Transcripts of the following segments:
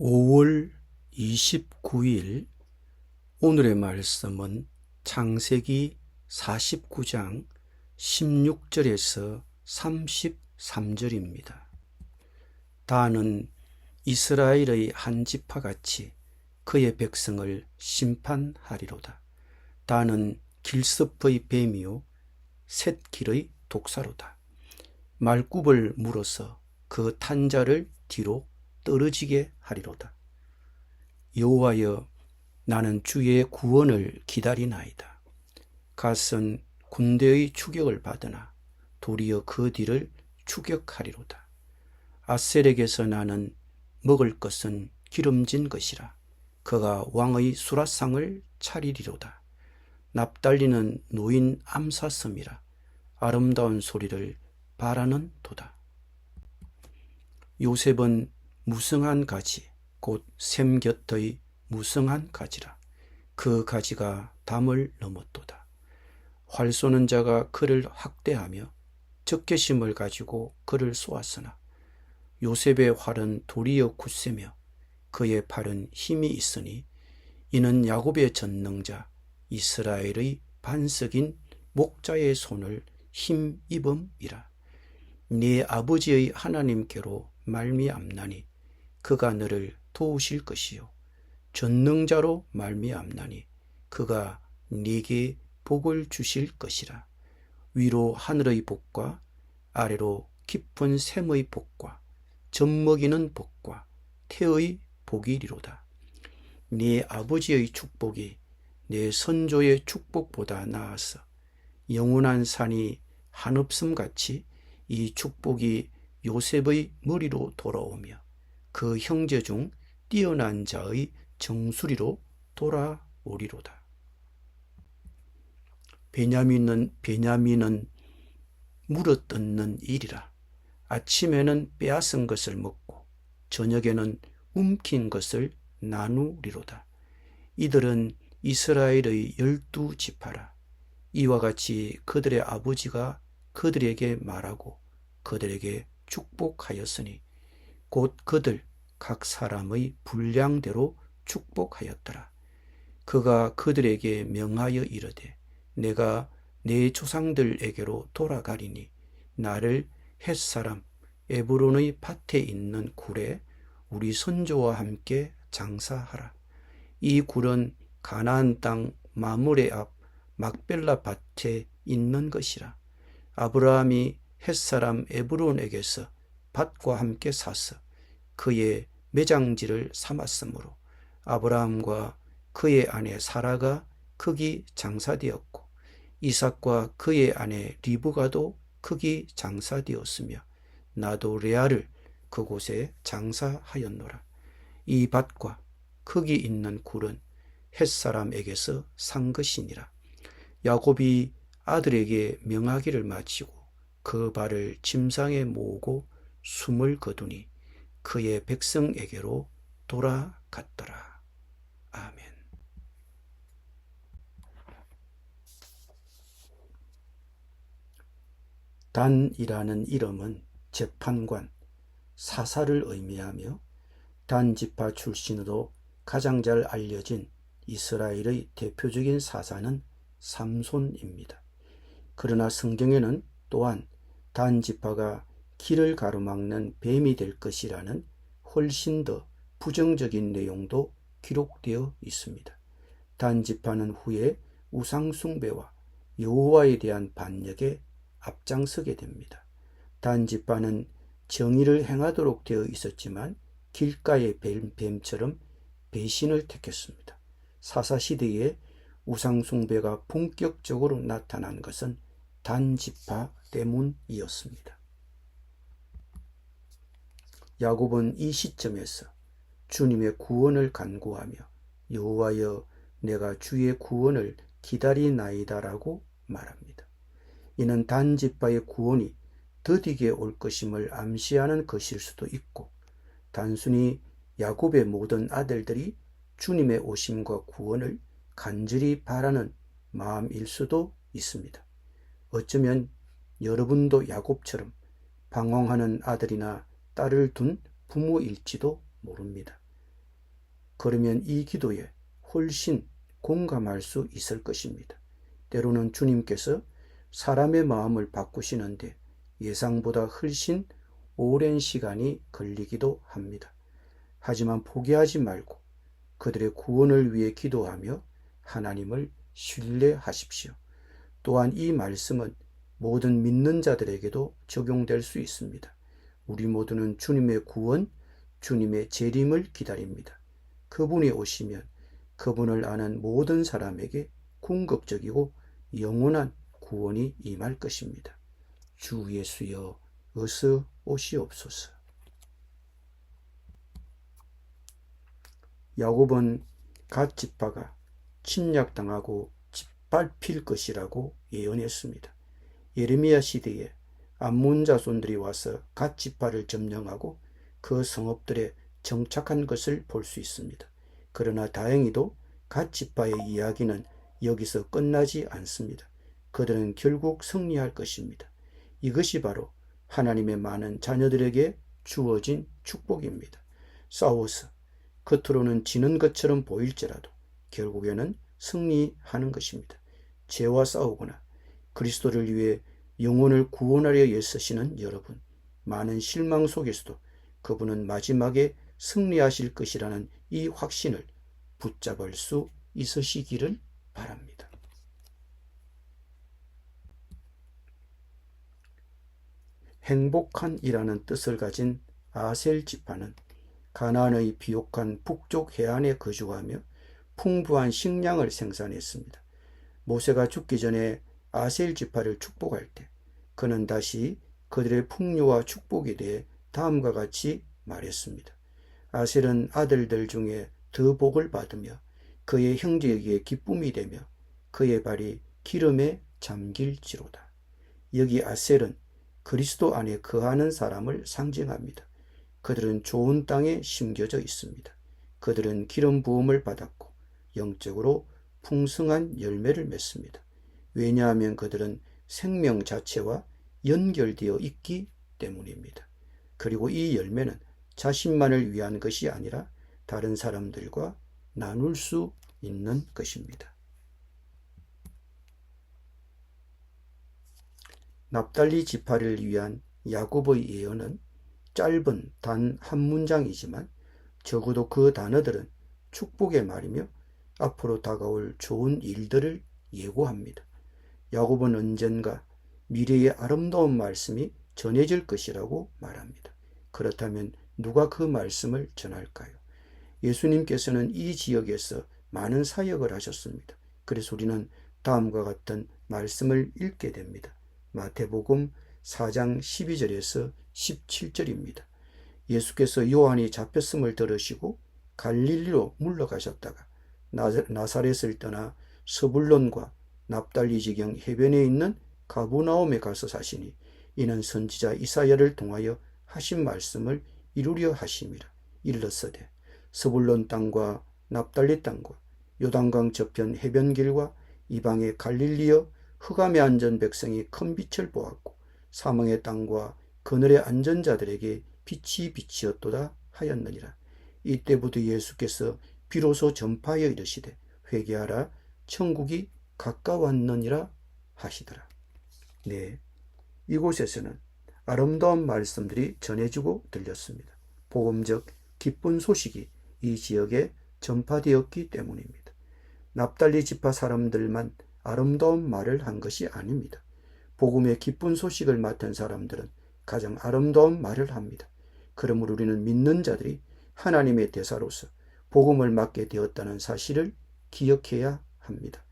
5월 29일 오늘의 말씀은 창세기 49장 16절에서 33절입니다. 다는 이스라엘의 한 지파같이 그의 백성을 심판하리로다. 다는 길섭의 뱀이요 셋길의 독사로다. 말굽을 물어서 그 탄자를 뒤로 떨어지게 하리로다. 여호와여, 나는 주의 구원을 기다리나이다. 갓은 군대의 추격을 받으나 도리어 그 뒤를 추격하리로다. 아셀에게서 나는 먹을 것은 기름진 것이라. 그가 왕의 수라상을 차리리로다. 납달리는 노인 암사섬이라. 아름다운 소리를 바라는 도다. 요셉은 무성한 가지, 곧 샘 곁의 무성한 가지라. 그 가지가 담을 넘었도다. 활 쏘는 자가 그를 학대하며 적개심을 가지고 그를 쏘았으나 요셉의 활은 도리어 굳세며 그의 팔은 힘이 있으니 이는 야곱의 전능자 이스라엘의 반석인 목자의 손을 힘입음이라. 네 아버지의 하나님께로 말미암나니 그가 너를 도우실 것이요 전능자로 말미암나니 그가 네게 복을 주실 것이라. 위로 하늘의 복과 아래로 깊은 샘의 복과 젖먹이는 복과 태의 복이리로다. 네 아버지의 축복이 내 선조의 축복보다 나아서 영원한 산이 한없음같이 이 축복이 요셉의 머리로 돌아오며 그 형제 중 뛰어난 자의 정수리로 돌아오리로다. 베냐민은 물어뜯는 일이라. 아침에는 빼앗은 것을 먹고 저녁에는 움킨 것을 나누리로다. 이들은 이스라엘의 12지파라. 이와 같이 그들의 아버지가 그들에게 말하고 그들에게 축복하였으니 곧 그들 각 사람의 분량대로 축복하였더라. 그가 그들에게 명하여 이르되 내가 내 조상들에게로 돌아가리니 나를 헷사람 에브론의 밭에 있는 굴에 우리 선조와 함께 장사하라. 이 굴은 가나안 땅 마므레 앞 막벨라 밭에 있는 것이라. 아브라함이 헷사람 에브론에게서 밭과 함께 사서 그의 매장지를 삼았으므로 아브라함과 그의 아내 사라가 거기 장사되었고 이삭과 그의 아내 리브가도 거기 장사되었으며 나도 레아를 그곳에 장사하였노라. 이 밭과 거기 있는 굴은 헷사람에게서 산 것이니라. 야곱이 아들에게 명하기를 마치고 그 발을 침상에 모으고 숨을 거두니 그의 백성에게로 돌아갔더라. 아멘. 단이라는 이름은 재판관, 사사를 의미하며 단 지파 출신으로 가장 잘 알려진 이스라엘의 대표적인 사사는 삼손입니다. 그러나 성경에는 또한 단 지파가 길을 가로막는 뱀이 될 것이라는 훨씬 더 부정적인 내용도 기록되어 있습니다. 단 지파는 후에 우상 숭배와 여호와에 대한 반역에 앞장서게 됩니다. 단 지파는 정의를 행하도록 되어 있었지만 길가의 뱀처럼 배신을 택했습니다. 사사시대에 우상 숭배가 본격적으로 나타난 것은 단 지파 때문이었습니다. 야곱은 이 시점에서 주님의 구원을 간구하며 여호와여 내가 주의 구원을 기다리나이다라고 말합니다. 이는 단 지파의 구원이 더디게 올 것임을 암시하는 것일 수도 있고 단순히 야곱의 모든 아들들이 주님의 오심과 구원을 간절히 바라는 마음일 수도 있습니다. 어쩌면 여러분도 야곱처럼 방황하는 아들이나 딸을 둔 부모일지도 모릅니다. 그러면 이 기도에 훨씬 공감할 수 있을 것입니다. 때로는 주님께서 사람의 마음을 바꾸시는데 예상보다 훨씬 오랜 시간이 걸리기도 합니다. 하지만 포기하지 말고 그들의 구원을 위해 기도하며 하나님을 신뢰하십시오. 또한 이 말씀은 모든 믿는 자들에게도 적용될 수 있습니다. 우리 모두는 주님의 구원, 주님의 재림을 기다립니다. 그분이 오시면 그분을 아는 모든 사람에게 궁극적이고 영원한 구원이 임할 것입니다. 주 예수여, 어서 오시옵소서. 야곱은 갓 지파가 침략당하고 짓밟힐 것이라고 예언했습니다. 예레미야 시대에 암몬 자손들이 와서 갓 지파를 점령하고 그 성읍들에 정착한 것을 볼 수 있습니다. 그러나 다행히도 갓 지파의 이야기는 여기서 끝나지 않습니다. 그들은 결국 승리할 것입니다. 이것이 바로 하나님의 많은 자녀들에게 주어진 축복입니다. 싸워서 겉으로는 지는 것처럼 보일지라도 결국에는 승리하는 것입니다. 죄와 싸우거나 그리스도를 위해 영혼을 구원하려 애쓰시는 여러분, 많은 실망 속에서도 그분은 마지막에 승리하실 것이라는 이 확신을 붙잡을 수 있으시기를 바랍니다. 행복한이라는 뜻을 가진 아셀 지파는 가나안의 비옥한 북쪽 해안에 거주하며 풍부한 식량을 생산했습니다. 모세가 죽기 전에 아셀 지파를 축복할 때 그는 다시 그들의 풍요와 축복에 대해 다음과 같이 말했습니다. 아셀은 아들들 중에 더 복을 받으며 그의 형제에게 기쁨이 되며 그의 발이 기름에 잠길지로다. 여기 아셀은 그리스도 안에 거하는 사람을 상징합니다. 그들은 좋은 땅에 심겨져 있습니다. 그들은 기름 부음을 받았고 영적으로 풍성한 열매를 맺습니다. 왜냐하면 그들은 생명 자체와 연결되어 있기 때문입니다. 그리고 이 열매는 자신만을 위한 것이 아니라 다른 사람들과 나눌 수 있는 것입니다. 납달리 지파를 위한 야곱의 예언은 짧은 단 한 문장이지만 적어도 그 단어들은 축복의 말이며 앞으로 다가올 좋은 일들을 예고합니다. 야곱은 언젠가 미래의 아름다운 말씀이 전해질 것이라고 말합니다. 그렇다면 누가 그 말씀을 전할까요? 예수님께서는 이 지역에서 많은 사역을 하셨습니다. 그래서 우리는 다음과 같은 말씀을 읽게 됩니다. 마태복음 4장 12절에서 17절입니다. 예수께서 요한이 잡혔음을 들으시고 갈릴리로 물러가셨다가 나사렛을 떠나 서불론과 납달리 지경 해변에 있는 가브나움에 가서 사시니 이는 선지자 이사야를 통하여 하신 말씀을 이루려 하심이라. 일렀으되 서불론 땅과 납달리 땅과 요단강 저편 해변길과 이방의 갈릴리여 흑암에 앉은 백성이 큰 빛을 보았고 사망의 땅과 그늘에 앉은 자들에게 빛이 비치었도다 하였느니라. 이때부터 예수께서 비로소 전파하여 이르시되 회개하라 천국이 가까웠느니라 하시더라. 네, 이곳에서는 아름다운 말씀들이 전해지고 들렸습니다. 복음적 기쁜 소식이 이 지역에 전파되었기 때문입니다. 납달리 지파 사람들만 아름다운 말을 한 것이 아닙니다. 복음의 기쁜 소식을 맡은 사람들은 가장 아름다운 말을 합니다. 그러므로 우리는 믿는 자들이 하나님의 대사로서 복음을 맡게 되었다는 사실을 기억해야 합니다.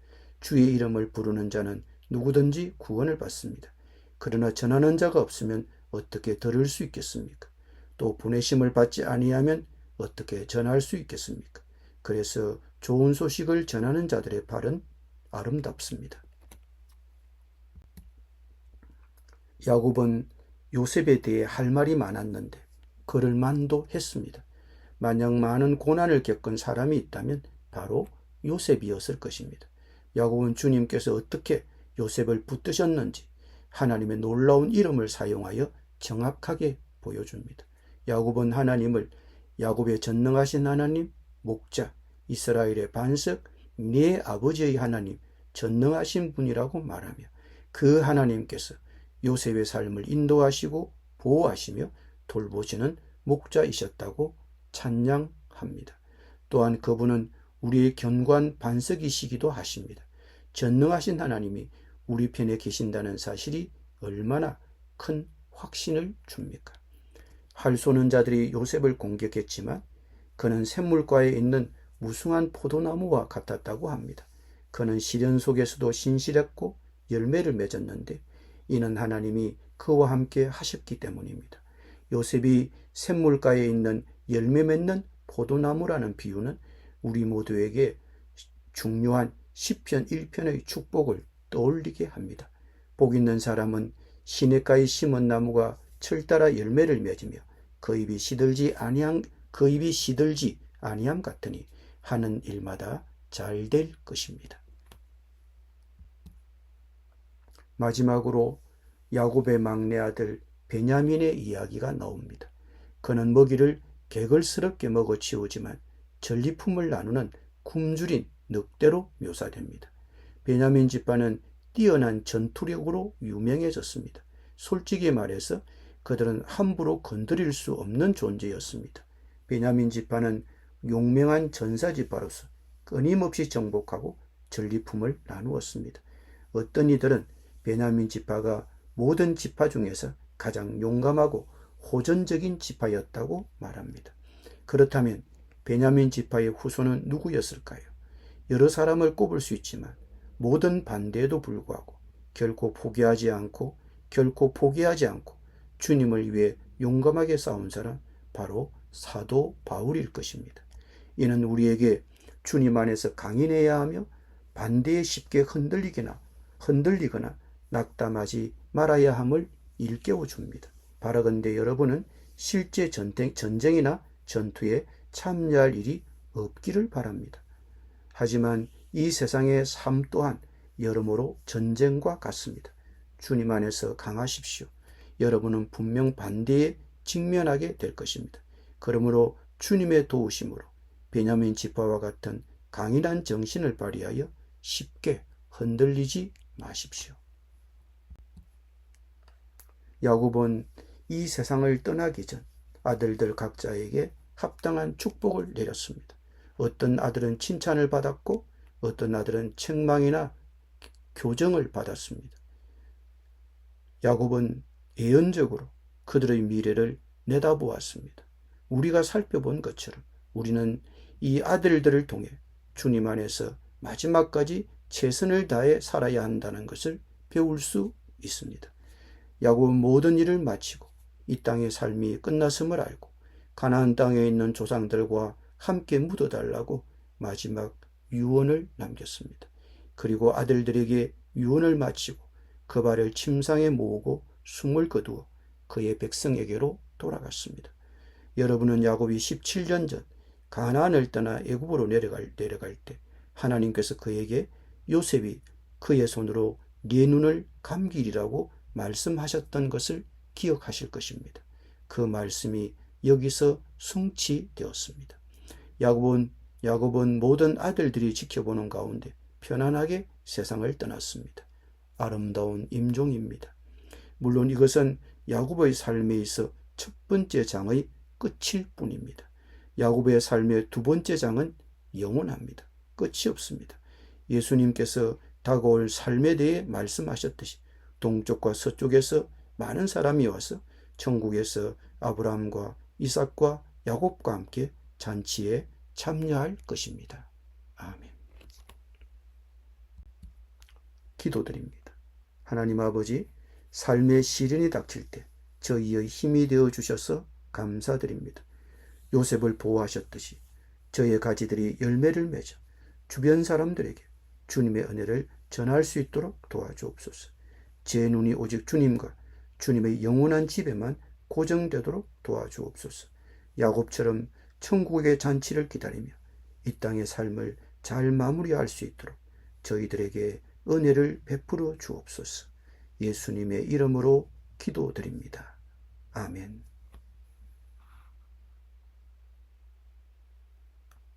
주의 이름을 부르는 자는 누구든지 구원을 받습니다. 그러나 전하는 자가 없으면 어떻게 들을 수 있겠습니까? 또 보내심을 받지 아니하면 어떻게 전할 수 있겠습니까? 그래서 좋은 소식을 전하는 자들의 발은 아름답습니다. 야곱은 요셉에 대해 할 말이 많았는데 그럴 만도 했습니다. 만약 많은 고난을 겪은 사람이 있다면 바로 요셉이었을 것입니다. 야곱은 주님께서 어떻게 요셉을 붙드셨는지 하나님의 놀라운 이름을 사용하여 정확하게 보여줍니다. 야곱은 하나님을 야곱의 전능하신 하나님, 목자, 이스라엘의 반석, 네 아버지의 하나님, 전능하신 분이라고 말하며 그 하나님께서 요셉의 삶을 인도하시고 보호하시며 돌보시는 목자이셨다고 찬양합니다. 또한 그분은 우리의 견고한 반석이시기도 하십니다. 전능하신 하나님이 우리 편에 계신다는 사실이 얼마나 큰 확신을 줍니까? 활 쏘는 자들이 요셉을 공격했지만 그는 샘물가에 있는 무성한 포도나무와 같았다고 합니다. 그는 시련 속에서도 신실했고 열매를 맺었는데 이는 하나님이 그와 함께 하셨기 때문입니다. 요셉이 샘물가에 있는 열매 맺는 포도나무라는 비유는 우리 모두에게 중요한 시편 1편의 축복을 떠올리게 합니다. 복 있는 사람은 시냇가에 심은 나무가 철따라 열매를 맺으며 그 입이 시들지 아니함 같으니 하는 일마다 잘 될 것입니다. 마지막으로 야곱의 막내 아들 베냐민의 이야기가 나옵니다. 그는 먹이를 개걸스럽게 먹어치우지만 전리품을 나누는 굶주린 늑대로 묘사됩니다. 베냐민 집안은 뛰어난 전투력으로 유명해졌습니다. 솔직히 말해서 그들은 함부로 건드릴 수 없는 존재였습니다. 베냐민 지파는 용맹한 전사 지파로서 끊임없이 정복하고 전리품을 나누었습니다. 어떤 이들은 베냐민 지파가 모든 지파 중에서 가장 용감하고 호전적인 지파였다고 말합니다. 그렇다면 베냐민 지파의 후손은 누구였을까요? 여러 사람을 꼽을 수 있지만 모든 반대에도 불구하고 결코 포기하지 않고 주님을 위해 용감하게 싸운 사람 바로 사도 바울일 것입니다. 이는 우리에게 주님 안에서 강인해야 하며 반대에 쉽게 흔들리거나 낙담하지 말아야 함을 일깨워 줍니다. 바라건대 여러분은 실제 전쟁이나 전투에 참여할 일이 없기를 바랍니다. 하지만 이 세상의 삶 또한 여러모로 전쟁과 같습니다. 주님 안에서 강하십시오. 여러분은 분명 반대에 직면하게 될 것입니다. 그러므로 주님의 도우심으로 베냐민 지파와 같은 강인한 정신을 발휘하여 쉽게 흔들리지 마십시오. 야곱은 이 세상을 떠나기 전 아들들 각자에게 합당한 축복을 내렸습니다. 어떤 아들은 칭찬을 받았고 어떤 아들은 책망이나 교정을 받았습니다. 야곱은 예언적으로 그들의 미래를 내다보았습니다. 우리가 살펴본 것처럼 우리는 이 아들들을 통해 주님 안에서 마지막까지 최선을 다해 살아야 한다는 것을 배울 수 있습니다. 야곱은 모든 일을 마치고 이 땅의 삶이 끝났음을 알고 가나안 땅에 있는 조상들과 함께 묻어달라고 마지막 유언을 남겼습니다. 그리고 아들들에게 유언을 마치고 그 발을 침상에 모으고 숨을 거두어 그의 백성에게로 돌아갔습니다. 여러분은 야곱이 17년 전 가나안을 떠나 애굽으로 내려갈 때 하나님께서 그에게 요셉이 그의 손으로 네 눈을 감기리라고 말씀하셨던 것을 기억하실 것입니다. 그 말씀이 여기서 성취되었습니다. 야곱은 모든 아들들이 지켜보는 가운데 편안하게 세상을 떠났습니다. 아름다운 임종입니다. 물론 이것은 야곱의 삶에 있어 첫 번째 장의 끝일 뿐입니다. 야곱의 삶의 두 번째 장은 영원합니다. 끝이 없습니다. 예수님께서 다가올 삶에 대해 말씀하셨듯이 동쪽과 서쪽에서 많은 사람이 와서 천국에서 아브라함과 이삭과 야곱과 함께 잔치에 참여할 것입니다. 아멘. 기도드립니다. 하나님 아버지, 삶의 시련이 닥칠 때 저희의 힘이 되어 주셔서 감사드립니다. 요셉을 보호하셨듯이 저의 가지들이 열매를 맺어 주변 사람들에게 주님의 은혜를 전할 수 있도록 도와주옵소서. 제 눈이 오직 주님과 주님의 영원한 집에만 고정되도록 도와주옵소서. 야곱처럼 천국의 잔치를 기다리며 이 땅의 삶을 잘 마무리할 수 있도록 저희들에게 은혜를 베풀어 주옵소서. 예수님의 이름으로 기도드립니다. 아멘.